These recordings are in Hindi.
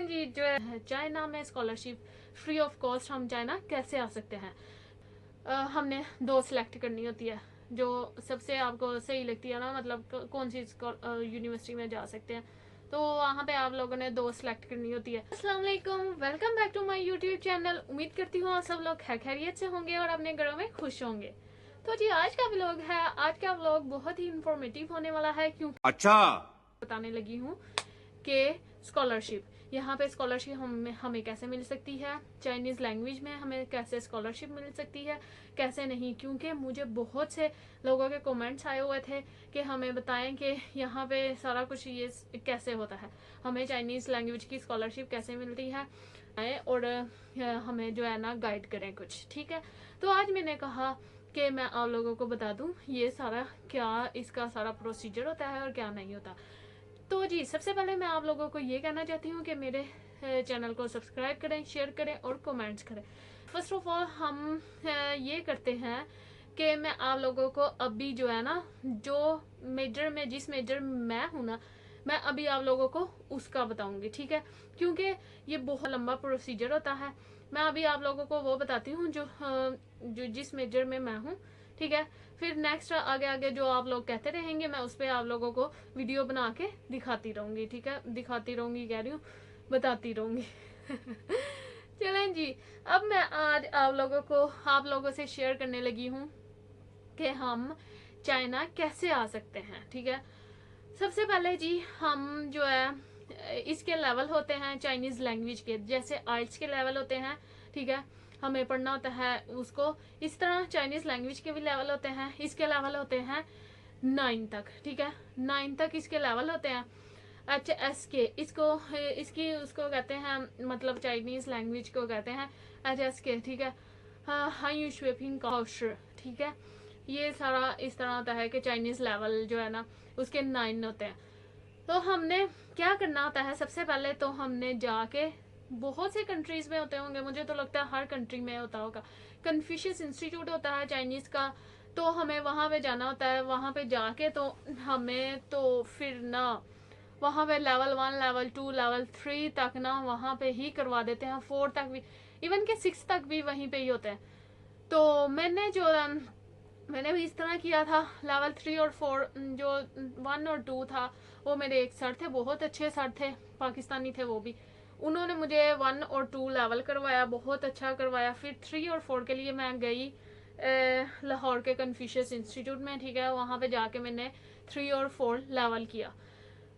चलें जी, जो है चाइना में स्कॉलरशिप फ्री ऑफ कॉस्ट हम चाइना कैसे आ सकते हैं। हमने दो सिलेक्ट करनी होती है जो सबसे आपको सही लगती है ना, मतलब कौन सी यूनिवर्सिटी में जा सकते हैं, तो वहाँ पे आप लोगों ने दो सिलेक्ट करनी होती है। अस्सलाम वालेकुम, welcome back to my YouTube channel. उम्मीद करती हूँ आप सब लोग खैरियत से होंगे और अपने घरों में खुश होंगे। तो जी आज का व्लॉग है, आज का व्लॉग बहुत ही इंफॉर्मेटिव होने वाला है क्योंकि अच्छा बताने लगी हूँ कि स्कॉलरशिप, यहाँ पे स्कॉलरशिप हमें कैसे मिल सकती है, चाइनीज़ लैंग्वेज में हमें कैसे स्कॉलरशिप मिल सकती है, कैसे नहीं। क्योंकि मुझे बहुत से लोगों के कमेंट्स आए हुए थे कि हमें बताएं कि यहाँ पे सारा कुछ ये कैसे होता है, हमें चाइनीज़ लैंग्वेज की स्कॉलरशिप कैसे मिलती है, और हमें जो है ना गाइड करें कुछ। ठीक है, तो आज मैंने कहा कि मैं आप लोगों को बता दूं ये सारा क्या इसका सारा प्रोसीजर होता है और क्या नहीं होता। तो जी सबसे पहले मैं आप लोगों को ये कहना चाहती हूँ कि मेरे चैनल को सब्सक्राइब करें, शेयर करें और कमेंट्स करें। फर्स्ट ऑफ ऑल हम ये करते हैं कि मैं आप लोगों को अभी जो है ना, जो मेजर में जिस मेजर में हूँ ना, मैं अभी आप लोगों को उसका बताऊंगी। ठीक है, क्योंकि ये बहुत लंबा प्रोसीजर होता है। मैं अभी आप लोगों को वो बताती हूँ जो जिस मेजर में मैं हूँ। ठीक है, फिर नेक्स्ट आगे आगे जो आप लोग कहते रहेंगे मैं उस पर आप लोगों को वीडियो बना के दिखाती रहूंगी। ठीक है, दिखाती रहूंगी कह रही हूँ, बताती रहूंगी। चलें जी, अब मैं आज आप लोगों से शेयर करने लगी हूँ कि हम चाइना कैसे आ सकते हैं। ठीक है, सबसे पहले जी हम जो है इसके लेवल होते हैं चाइनीज लैंग्वेज के, जैसे आइल्स के लेवल होते हैं। ठीक है, हमें पढ़ना होता है उसको, इस तरह चाइनीज लैंग्वेज के भी लेवल होते हैं। इसके लेवल होते हैं 9 तक। ठीक है, 9 तक इसके लेवल होते हैं। HSK इसकी उसको कहते हैं, मतलब चाइनीज लैंग्वेज को कहते हैं HSK। ठीक है, हाई शुपिंग काउश। ठीक है, ये सारा इस तरह होता है कि चाइनीज लेवल जो है ना उसके 9 होते हैं। तो हमने क्या करना होता है, सबसे पहले तो हमने जाके, बहुत से कंट्रीज में होते होंगे, मुझे तो लगता है हर कंट्री में होता होगा, कन्फ्यूशियस इंस्टीट्यूट होता है चाइनीज का, तो हमें वहां पे जाना होता है। वहां पे जाके तो हमें तो फिर ना वहां पे लेवल 1 लेवल 2 लेवल 3 तक ना वहां पे ही करवा देते हैं, 4 तक भी, इवन के 6 तक भी वहीं पे ही होते हैं। तो मैंने भी इस तरह किया था। लेवल 3 और 4 जो 1 और 2 था, वो मेरे एक सर थे, बहुत अच्छे सर थे, पाकिस्तानी थे वो भी। उन्होंने मुझे 1 और 2 लेवल करवाया, बहुत अच्छा करवाया। फिर 3 और 4 के लिए मैं गई लाहौर के कन्फ्यूशियस इंस्टीट्यूट में। ठीक है, वहाँ पे जाके मैंने 3 और 4 लेवल किया।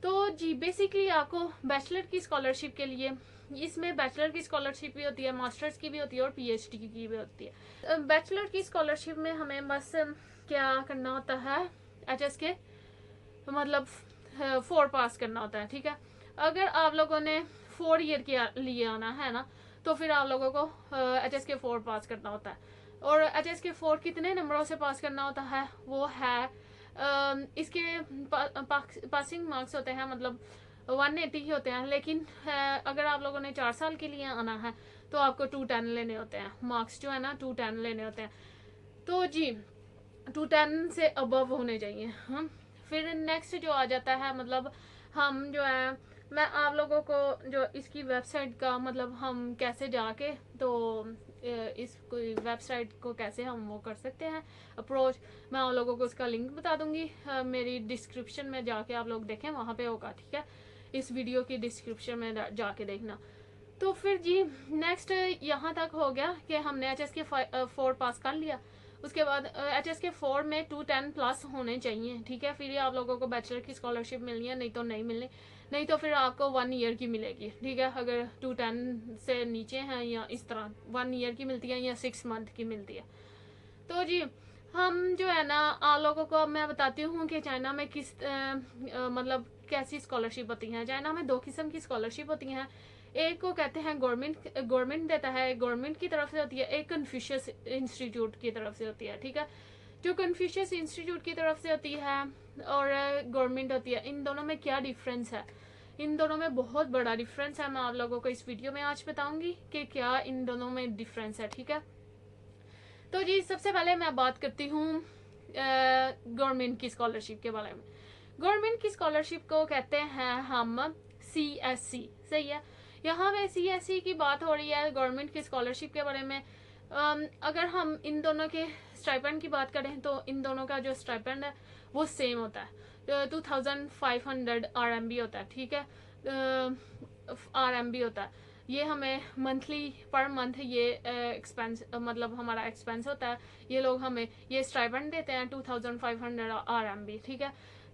तो जी बेसिकली आपको बैचलर की स्कॉलरशिप के लिए, इसमें बैचलर की स्कॉलरशिप भी होती है, मास्टर्स की भी होती है और PhD की भी होती है। बैचलर की स्कॉलरशिप में हमें बस क्या करना होता है, HSK मतलब 4 पास करना होता है। ठीक है, अगर आप लोगों ने 4 ईयर के लिए आना है ना, तो फिर आप लोगों को HSK 4 पास करना होता है। और HSK 4 कितने नंबरों से पास करना होता है, वो है इसके पासिंग मार्क्स होते हैं, मतलब 180 ही होते हैं। लेकिन अगर आप लोगों ने 4 साल के लिए आना है तो आपको 210 लेने होते हैं, मार्क्स जो है ना 210 लेने होते हैं। तो जी 210 से अबव होने चाहिए हम। फिर नेक्स्ट जो आ जाता है, मतलब हम जो है, मैं आप लोगों को जो इसकी वेबसाइट का, मतलब हम कैसे जाके तो इस वेबसाइट को कैसे हम वो कर सकते हैं अप्रोच, मैं आप लोगों को उसका लिंक बता दूंगी मेरी डिस्क्रिप्शन में, जाके आप लोग देखें वहाँ पे होगा। ठीक है, इस वीडियो की डिस्क्रिप्शन में जाके देखना। तो फिर जी नेक्स्ट यहाँ तक हो गया कि हमने HSK 4 पास कर लिया। उसके बाद HSK 4 में 210 प्लस होने चाहिए। ठीक है, फिर आप लोगों को बैचलर की स्कॉलरशिप मिलनी है, नहीं तो नहीं मिलनी, नहीं तो फिर आपको 1 ईयर की मिलेगी। ठीक है, अगर 210 से नीचे हैं या इस तरह 1 ईयर की मिलती है या 6 मंथ की मिलती है। तो जी हम जो है ना आप लोगों को अब मैं बताती हूँ कि चाइना में किस मतलब कैसी स्कॉलरशिप होती है। चाइना में 2 किस्म की स्कॉलरशिप होती हैं, एक को कहते हैं गवर्नमेंट देता है, गवर्नमेंट की तरफ से होती है, एक कन्फ्यूशियस इंस्टीट्यूट की तरफ से होती है। ठीक है, जो कन्फ्यूशियस इंस्टीट्यूट की तरफ से होती है और गवर्नमेंट होती है, इन दोनों में क्या डिफरेंस है, इन दोनों में बहुत बड़ा डिफरेंस है। मैं आप लोगों को इस वीडियो में आज बताऊंगी कि क्या इन दोनों में डिफरेंस है। ठीक है, तो जी सबसे पहले मैं बात करती हूँ गवर्नमेंट की स्कॉलरशिप के बारे में। गवर्नमेंट की स्कॉलरशिप को कहते हैं हम CSC, सही है। यहाँ पे CSE की बात हो रही है, गवर्नमेंट की स्कॉलरशिप के बारे में। अगर हम इन दोनों के स्टाइपेंड की बात करें तो इन दोनों का जो स्टाइपेंड है वो सेम होता है, 2500 RMB होता है, ठीक है, RMB होता है। ये हमें मंथली पर मंथ ये एक्सपेंस मतलब हमारा एक्सपेंस होता है, ये लोग हमें ये स्टाइपेंड देते हैं 2500 RMB, ठीक है।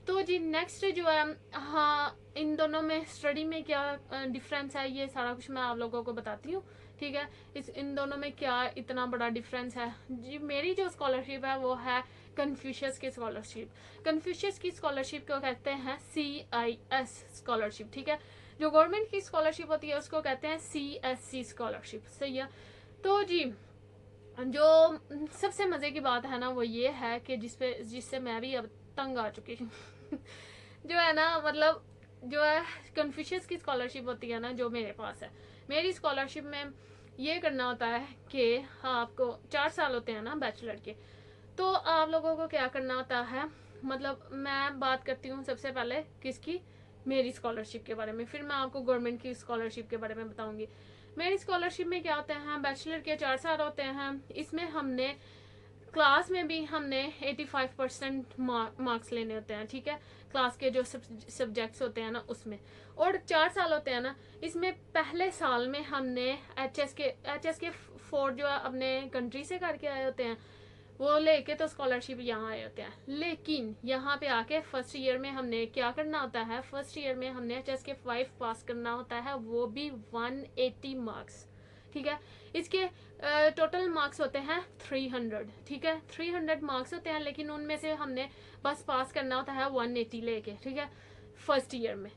तो जी नेक्स्ट जो है, हाँ, इन दोनों में स्टडी में क्या डिफरेंस है, ये सारा कुछ मैं आप लोगों को बताती हूँ, ठीक है। इन दोनों में क्या इतना बड़ा डिफरेंस है जी। मेरी जो स्कॉलरशिप है वो है कन्फ्यूशियस की स्कॉलरशिप। कन्फ्यूशियस की स्कॉलरशिप को कहते हैं CIS स्कॉलरशिप, ठीक है। जो गवर्नमेंट की स्कॉलरशिप होती है उसको कहते हैं CSC स्कॉलरशिप, सही है। तो जी जो सबसे मजे की बात है ना वो ये है कि जिससे मैं भी अब तंग आ चुकी हूँ जो है ना, मतलब जो है कन्फ्यूशियस की स्कॉलरशिप होती है ना, जो मेरे पास है, मेरी स्कॉलरशिप में ये करना होता है कि आपको 4 साल होते हैं ना बैचलर के, तो आप लोगों को क्या करना होता है, मतलब मैं बात करती हूँ सबसे पहले किसकी, मेरी स्कॉलरशिप के बारे में, फिर मैं आपको गवर्नमेंट की स्कॉलरशिप के बारे में बताऊंगी। मेरी स्कॉलरशिप में क्या होते हैं, बैचलर के 4 साल होते हैं, इसमें हमने क्लास में भी हमने 85% मार्क्स लेने होते हैं, ठीक है, क्लास के जो सब्जेक्ट्स होते हैं ना उसमें। और 4 साल होते हैं ना, इसमें पहले साल में हमने एच एस के 4 जो अपने कंट्री से करके आए होते हैं वो लेके तो स्कॉलरशिप यहाँ आए होते हैं। लेकिन यहाँ पे आके फर्स्ट ईयर में हमने क्या करना होता है, फर्स्ट ईयर में हमने HSK 5 पास करना होता है, वो भी 180 मार्क्स, ठीक है। इसके टोटल मार्क्स होते हैं 300, ठीक है, 300 मार्क्स होते हैं, लेकिन उनमें से हमने बस पास करना होता है 180 लेके, ठीक है, फर्स्ट ईयर में।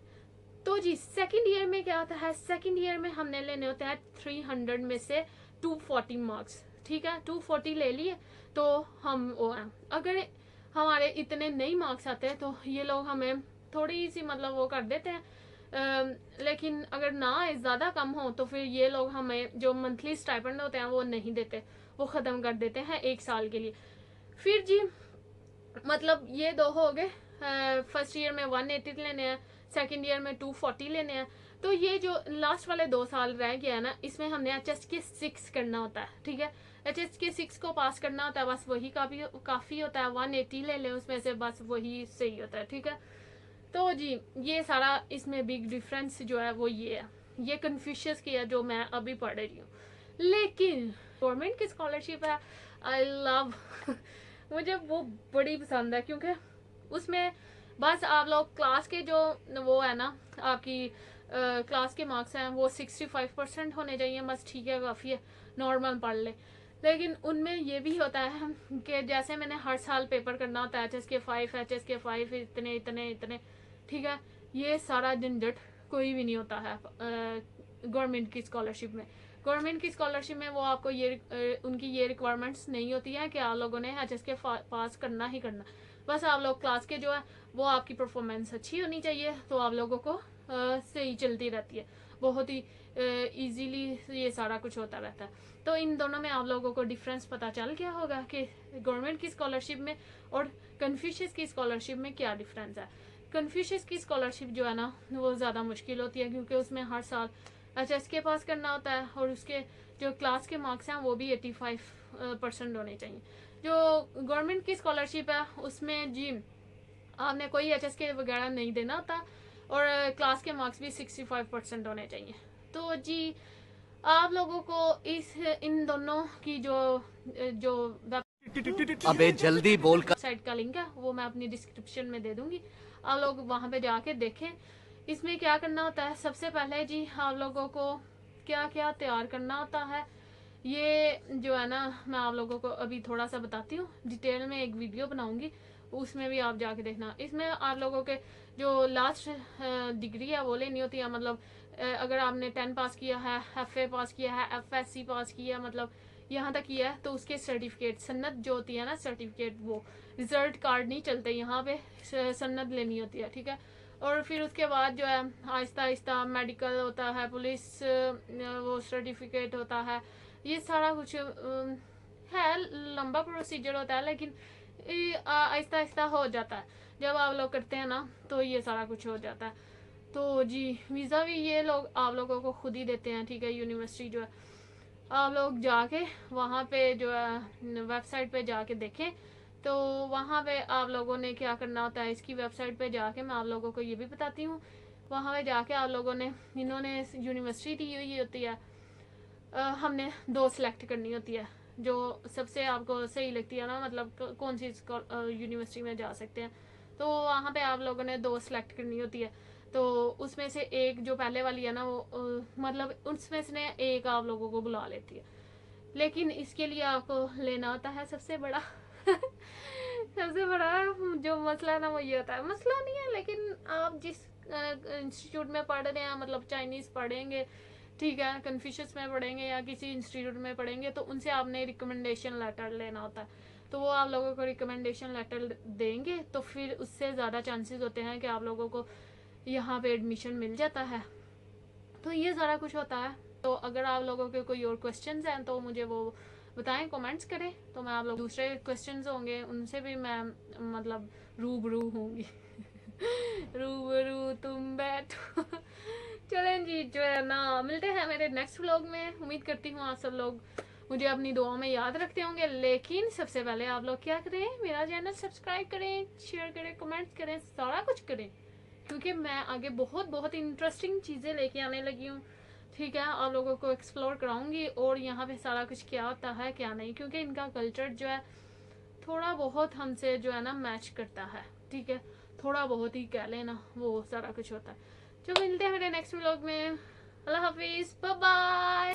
तो जी सेकंड ईयर में क्या होता है, सेकंड ईयर में हमने लेने होते हैं 300 में से 240 मार्क्स, ठीक है, 240 ले लिए तो हम वो हैं। अगर हमारे इतने नहीं मार्क्स आते हैं तो ये लोग हमें थोड़ी सी मतलब वो कर देते हैं, लेकिन अगर ना ज़्यादा कम हो तो फिर ये लोग हमें जो मंथली स्टाइपेंड होते हैं वो नहीं देते, वो ख़त्म कर देते हैं 1 साल के लिए। फिर जी मतलब ये दो हो गए, फर्स्ट ईयर में 180 लेने हैं, सेकेंड ईयर में 240 लेने हैं। तो ये जो लास्ट वाले 2 साल रह गया है ना, इसमें हमने HSK 6 करना होता है, ठीक है, HSK 6 को पास करना होता है, बस वही काफ़ी होता है, 180 ले लें उसमें से, बस वही सही होता है, ठीक है। तो जी ये सारा इसमें बिग डिफरेंस जो है वो ये है, ये कन्फ्यूशियस की है जो मैं अभी पढ़ रही हूँ। लेकिन गवर्नमेंट की स्कॉलरशिप है, आई लव मुझे वो बड़ी पसंद है, क्योंकि उसमें बस आप लोग क्लास के जो वो है ना आपकी क्लास के मार्क्स हैं वो 65% होने चाहिए, बस, ठीक है, काफ़ी है, नॉर्मल पढ़ ले। लेकिन उनमें ये भी होता है कि जैसे मैंने हर साल पेपर करना होता है HSK 5 इतने इतने इतने, ठीक है, ये सारा झंझट कोई भी नहीं होता है गवर्नमेंट की स्कॉलरशिप में। गवर्नमेंट की स्कॉलरशिप में वो आपको ये उनकी ये रिक्वायरमेंट्स नहीं होती है कि आप लोगों ने HSK पास करना ही करना, बस आप लोग क्लास के जो है वो आपकी परफॉर्मेंस अच्छी होनी चाहिए, तो आप लोगों को सही चलती रहती है, बहुत ही इजीली ये सारा कुछ होता रहता है। तो इन दोनों में आप लोगों को डिफरेंस पता चल गया होगा कि गवर्नमेंट की स्कॉलरशिप में और कन्फ्यूशियस की स्कॉलरशिप में क्या डिफरेंस है। कन्फ्यूशियस की स्कॉलरशिप जो है ना वो ज़्यादा मुश्किल होती है, क्योंकि उसमें हर साल HSK पास करना होता है, और उसके जो क्लास के मार्क्स हैं वो भी 85% होने चाहिए। जो गवर्नमेंट की स्कॉलरशिप है उसमें जी आपने कोई HSK वगैरह नहीं देना होता, और क्लास के मार्क्स भी 65% होने चाहिए। तो जी आप लोगों को इन दोनों की जो जो अबे जल्दी बोल कर वेबसाइट का लिंक है वो मैं अपनी डिस्क्रिप्शन में दे दूंगी, आप लोग वहाँ पे जाके देखें। इसमें क्या करना होता है, सबसे पहले जी आप लोगों को क्या क्या तैयार करना होता है, ये जो है ना मैं आप लोगों को अभी थोड़ा सा बताती हूँ, डिटेल में एक वीडियो बनाऊंगी, उसमें भी आप जाके देखना। इसमें आप लोगों के जो लास्ट डिग्री है वो लेनी होती है, मतलब अगर आपने 10 पास किया है, FA पास किया है, FSC पास किया, मतलब यहाँ तक किया है, तो उसके सर्टिफिकेट सन्नत जो होती है ना सर्टिफिकेट, वो रिजल्ट कार्ड नहीं चलते, यहाँ पे सन्नत लेनी होती है, ठीक है। और फिर उसके बाद जो है आहिस्ता आहिस्ता मेडिकल होता है, पुलिस वो सर्टिफिकेट होता है, ये सारा कुछ है, लंबा प्रोसीजर होता है, लेकिन आहिस्ता आहिस्ता हो जाता है, जब आप लोग करते हैं ना तो ये सारा कुछ हो जाता है। तो जी वीज़ा भी ये लोग आप लोगों को खुद ही देते हैं, ठीक है। यूनिवर्सिटी जो है आप लोग जाके वहाँ पे जो है वेबसाइट पे जाके देखें, तो वहाँ पे आप लोगों ने क्या करना होता है, इसकी वेबसाइट पे जाके मैं आप लोगों को ये भी बताती हूँ। वहाँ पे जाके आप लोगों ने, इन्होंने यूनिवर्सिटी दी हुई होती है, हमने 2 सिलेक्ट करनी होती है जो सबसे आपको सही लगती है ना, मतलब कौन सी यूनिवर्सिटी में जा सकते हैं। तो वहाँ पे आप लोगों ने 2 सिलेक्ट करनी होती है। तो उसमें से एक जो पहले वाली है ना वो मतलब उसमें से एक आप लोगों को बुला लेती है, लेकिन इसके लिए आपको लेना होता है सबसे बड़ा सबसे बड़ा जो मसला है ना वो ये होता है, मसला नहीं है लेकिन आप जिस इंस्टीट्यूट में पढ़ रहे हैं, मतलब चाइनीज़ पढ़ेंगे, ठीक है, कन्फ्यूशियस में पढ़ेंगे या किसी इंस्टीट्यूट में पढ़ेंगे, तो उनसे आपने रिकमेंडेशन लेटर लेना होता है। तो वो आप लोगों को रिकमेंडेशन लेटर देंगे तो फिर उससे ज़्यादा चांसेस होते हैं कि आप लोगों को यहाँ पे एडमिशन मिल जाता है। तो ये सारा कुछ होता है। तो अगर आप लोगों के कोई और क्वेश्चंस हैं तो मुझे वो बताएं, कमेंट्स करें, तो मैं आप लोग दूसरे क्वेश्चंस होंगे उनसे भी मैं मतलब रूबरू होंगी रूबरू तुम बैठो चलें जी, जो है ना मिलते हैं मेरे नेक्स्ट व्लॉग में। उम्मीद करती हूँ आप सब लोग मुझे अपनी दुआओं में याद रखते होंगे, लेकिन सबसे पहले आप लोग क्या करें, मेरा चैनल सब्सक्राइब करें, शेयर करें, कमेंट्स करें, सारा कुछ करें, क्योंकि मैं आगे बहुत बहुत इंटरेस्टिंग चीज़ें लेके आने लगी हूँ, ठीक है। आप लोगों को एक्सप्लोर कराऊंगी और यहाँ पे सारा कुछ क्या होता है क्या नहीं, क्योंकि इनका कल्चर जो है थोड़ा बहुत हमसे जो है ना मैच करता है, ठीक है, थोड़ा बहुत ही कह लेना, वो सारा कुछ होता है। चलो मिलते हैं मेरे नेक्स्ट व्लॉग में। अल्लाह हाफिज़, बाय बाय।